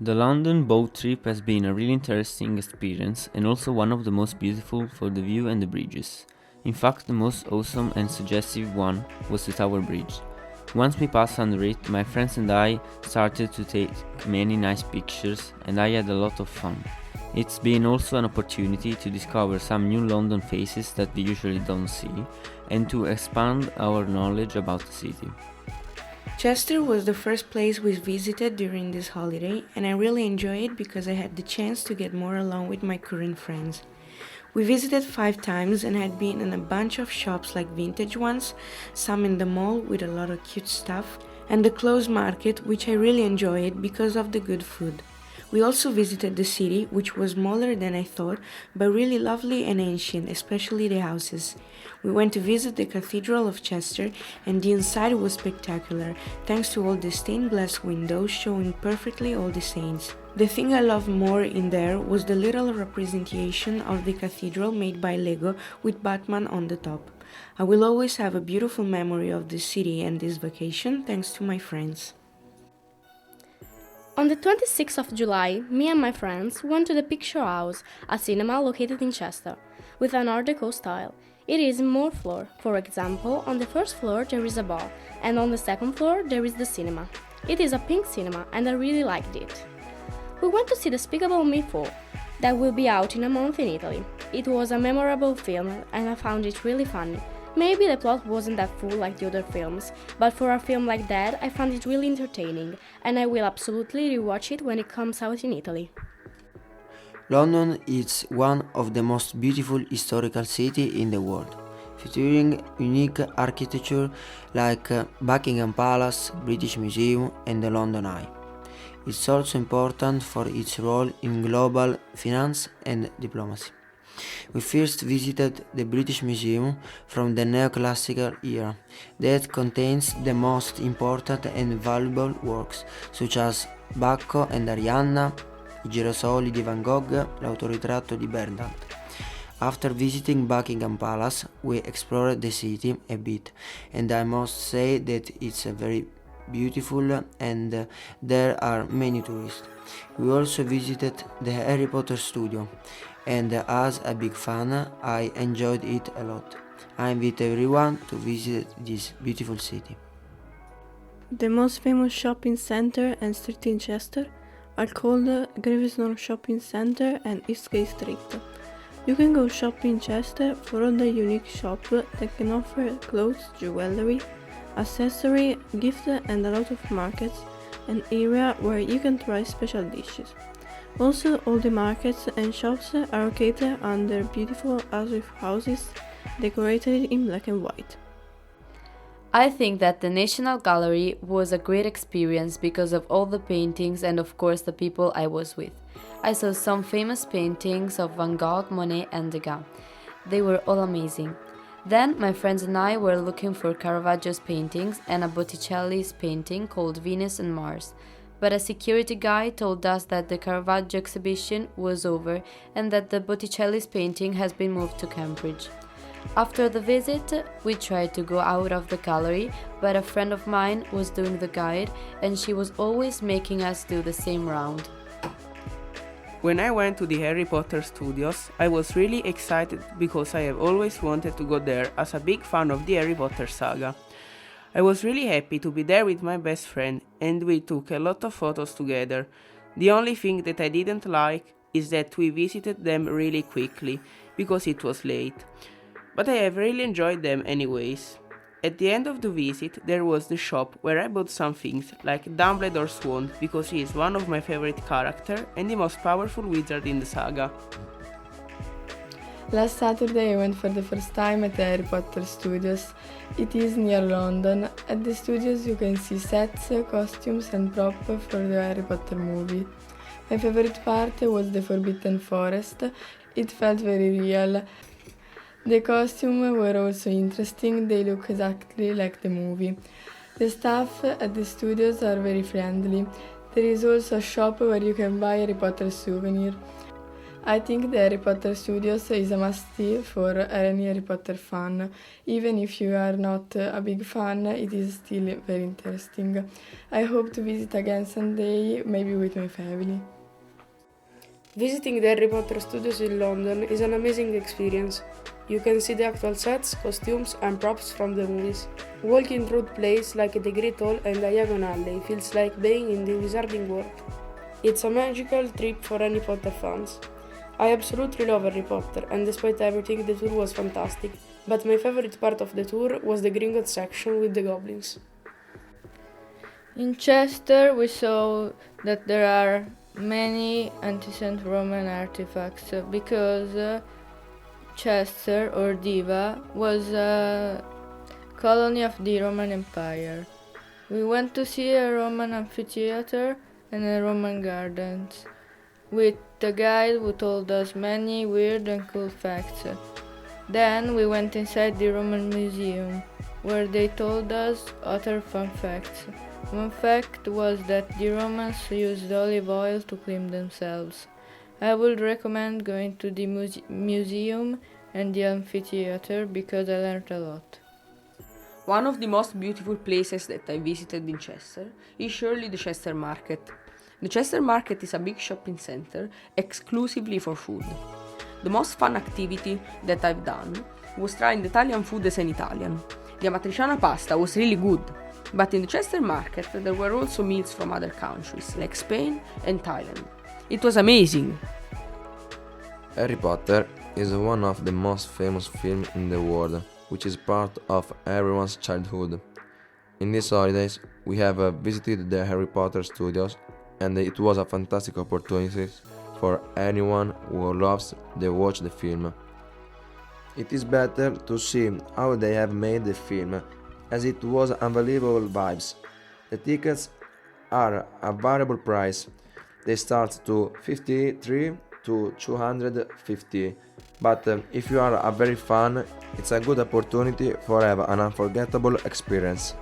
The London boat trip has been a really interesting experience and also one of the most beautiful for the view and the bridges. In fact, the most awesome and suggestive one was the Tower Bridge. Once we passed under it, my friends and I started to take many nice pictures and I had a lot of fun. It's been also an opportunity to discover some new London faces that we usually don't see and to expand our knowledge about the city. Chester was the first place we visited during this holiday, and I really enjoyed it because I had the chance to get more along with my current friends. We visited 5 times and had been in a bunch of shops like vintage ones, some in the mall with a lot of cute stuff, and the clothes market, which I really enjoyed because of the good food. We also visited the city, which was smaller than I thought, but really lovely and ancient, especially the houses. We went to visit the Cathedral of Chester, and the inside was spectacular, thanks to all the stained glass windows showing perfectly all the saints. The thing I loved more in there was the little representation of the cathedral made by Lego with Batman on the top. I will always have a beautiful memory of this city and this vacation, thanks to my friends. On the 26th of July, me and my friends went to the Picture House, a cinema located in Chester, with an Art Deco style. It is in more floor. For example, on the first floor there is a bar, and on the second floor there is the cinema. It is a pink cinema, and I really liked it. We went to see Despicable Me 4, that will be out in a month in Italy. It was a memorable film, and I found it really funny. Maybe the plot wasn't that full like the other films, but for a film like that, I found it really entertaining, and I will absolutely rewatch it when it comes out in Italy. London is one of the most beautiful historical cities in the world, featuring unique architecture like Buckingham Palace, British Museum and the London Eye. It's also important for its role in global finance and diplomacy. We first visited the British Museum from the neoclassical era that contains the most important and valuable works such as Bacco and Arianna, I girasoli di Van Gogh, l'autoritratto di Bernard. After visiting Buckingham Palace, we explored the city a bit, and I must say that it's a very beautiful and there are many tourists. We also visited the Harry Potter studio, and as a big fan, I enjoyed it a lot. I invite everyone to visit this beautiful city. The most famous shopping center and street in Chester are called Greveston Shopping Center and Eastgate Street. You can go shopping in Chester for all the unique shops that can offer clothes, jewelry, accessory, gift and a lot of markets, an area where you can try special dishes. Also, all the markets and shops are located under beautiful Asif houses decorated in black and white. I think that the National Gallery was a great experience because of all the paintings and of course the people I was with. I saw some famous paintings of Van Gogh, Monet and Degas. They were all amazing. Then my friends and I were looking for Caravaggio's paintings and a Botticelli's painting called Venus and Mars. But a security guy told us that the Caravaggio exhibition was over and that the Botticelli's painting has been moved to Cambridge. After the visit, we tried to go out of the gallery, but a friend of mine was doing the guide and she was always making us do the same round. When I went to the Harry Potter studios, I was really excited because I have always wanted to go there as a big fan of the Harry Potter saga. I was really happy to be there with my best friend and we took a lot of photos together. The only thing that I didn't like is that we visited them really quickly because it was late. But I have really enjoyed them anyways. At the end of the visit, there was the shop where I bought some things like Dumbledore's wand because he is one of my favorite characters and the most powerful wizard in the saga. Last Saturday I went for the first time at the Harry Potter Studios. It is near London. At the studios you can see sets, costumes and props for the Harry Potter movie. My favorite part was the Forbidden Forest. It felt very real. The costumes were also interesting, they look exactly like the movie. The staff at the studios are very friendly. There is also a shop where you can buy Harry Potter souvenir. I think the Harry Potter Studios is a must-see for any Harry Potter fan. Even if you are not a big fan, it is still very interesting. I hope to visit again someday, maybe with my family. Visiting the Harry Potter Studios in London is an amazing experience. You can see the actual sets, costumes, and props from the movies. Walking through places like the Great Hall and Diagon Alley feels like being in the Wizarding World. It's a magical trip for any Potter fans. I absolutely love Harry Potter, and despite everything, the tour was fantastic. But my favorite part of the tour was the Gringotts section with the goblins. In Chester, we saw that there are many ancient Roman artifacts because Chester or Diva was a colony of the Roman Empire. We went to see a Roman amphitheater and a Roman gardens with a guide who told us many weird and cool facts. Then we went inside the Roman Museum where they told us other fun facts. One fact was that the Romans used olive oil to clean themselves. I would recommend going to the museum and the amphitheater because I learned a lot. One of the most beautiful places that I visited in Chester is surely the Chester Market. The Chester Market is a big shopping center exclusively for food. The most fun activity that I've done was trying the Italian food as an Italian. The amatriciana pasta was really good, but in the Chester Market there were also meals from other countries like Spain and Thailand. It was amazing! Harry Potter is one of the most famous films in the world, which is part of everyone's childhood. In these holidays, we have visited the Harry Potter studios, and it was a fantastic opportunity for anyone who loves to watch the film. It is better to see how they have made the film, as it was unbelievable vibes. The tickets are a variable price. They start to 53 to 250, but if you are a very fan, it's a good opportunity for have an unforgettable experience.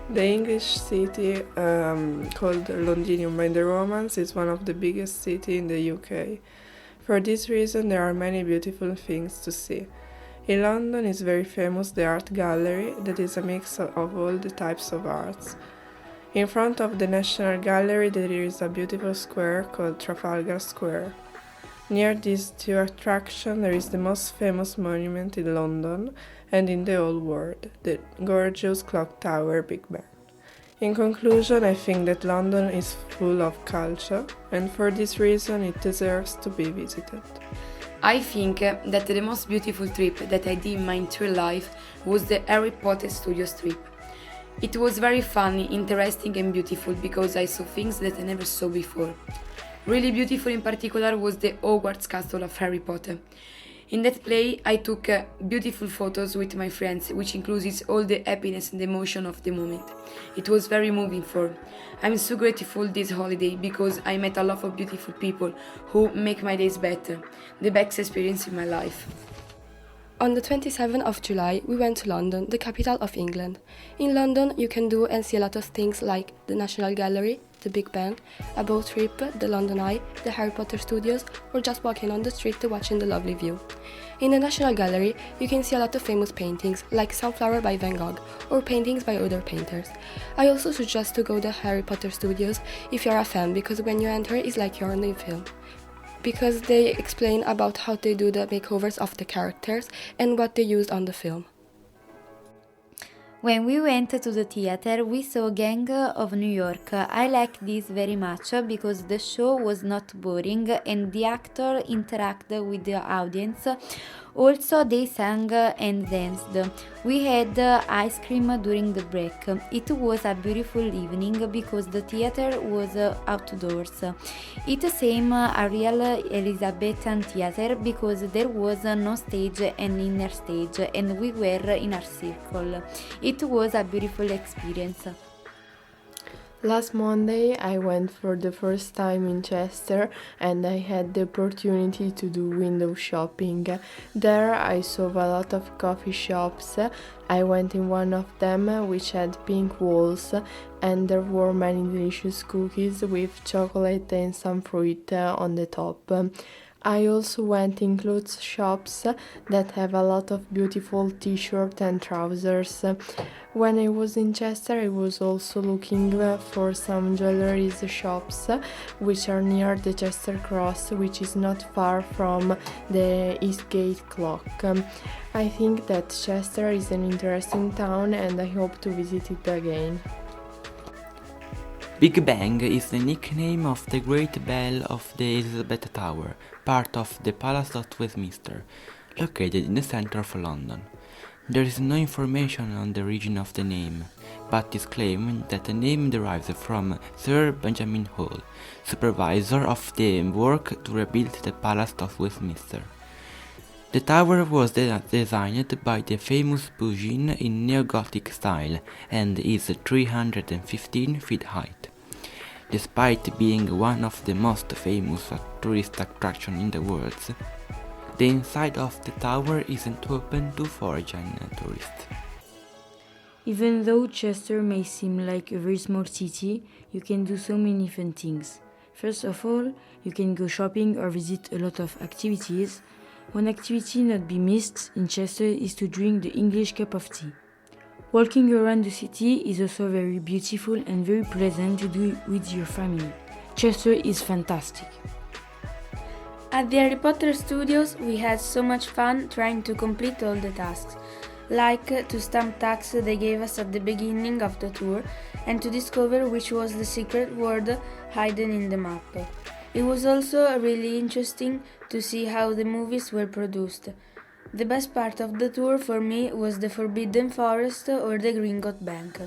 The English city called Londinium by the Romans is one of the biggest cities in the UK. For this reason, there are many beautiful things to see. In London is very famous the art gallery that is a mix of all the types of arts. In front of the National Gallery there is a beautiful square called Trafalgar Square. Near these two attractions there is the most famous monument in London and in the whole world, the gorgeous clock tower Big Ben. In conclusion, I think that London is full of culture, and for this reason it deserves to be visited. I think that the most beautiful trip that I did in my entire life was the Harry Potter Studios trip. It was very funny, interesting and beautiful because I saw things that I never saw before. Really beautiful in particular was the Hogwarts Castle of Harry Potter. In that play, I took beautiful photos with my friends, which includes all the happiness and emotion of the moment. It was very moving for. I'm so grateful this holiday because I met a lot of beautiful people who make my days better. The best experience in my life. On the 27th of July, we went to London, the capital of England. In London, you can do and see a lot of things like the National Gallery, the Big Ben, a boat trip, the London Eye, the Harry Potter Studios, or just walking on the street to watching the lovely view. In the National Gallery, you can see a lot of famous paintings, like Sunflower by Van Gogh, or paintings by other painters. I also suggest to go to Harry Potter Studios if you're a fan, because when you enter, it's like you're in the film. Because they explain about how they do the makeovers of the characters and what they used on the film. When we went to the theater, we saw Gang of New York. I liked this very much because the show was not boring and the actor interacted with the audience. Also, they sang and danced. We had ice cream during the break. It was a beautiful evening because the theater was outdoors. It seemed a real Elizabethan theater because there was no stage and inner stage, and we were in a circle. It was a beautiful experience. Last Monday I went for the first time in Chester and I had the opportunity to do window shopping. There I saw a lot of coffee shops. I went in one of them which had pink walls and there were many delicious cookies with chocolate and some fruit on the top. I also went in clothes shops that have a lot of beautiful t-shirts and trousers. When I was in Chester, I was also looking for some jewelry shops which are near the Chester Cross, which is not far from the Eastgate clock. I think that Chester is an interesting town and I hope to visit it again. Big Ben is the nickname of the Great Bell of the Elizabeth Tower, part of the Palace of Westminster, located in the centre of London. There is no information on the origin of the name, but it is claimed that the name derives from Sir Benjamin Hall, supervisor of the work to rebuild the Palace of Westminster. The tower was designed by the famous Bugin in neo-Gothic style and is 315 feet high. Despite being one of the most famous tourist attractions in the world, the inside of the tower isn't open to foreign tourists. Even though Chester may seem like a very small city, you can do so many fun things. First of all, you can go shopping or visit a lot of activities. One activity not be missed in Chester is to drink the English cup of tea. Walking around the city is also very beautiful and very pleasant to do with your family. Chester is fantastic. At the Harry Potter studios, we had so much fun trying to complete all the tasks, like to stamp tags they gave us at the beginning of the tour and to discover which was the secret word hidden in the map. It was also really interesting to see how the movies were produced. The best part of the tour for me was the Forbidden Forest or the Gringotts Bank.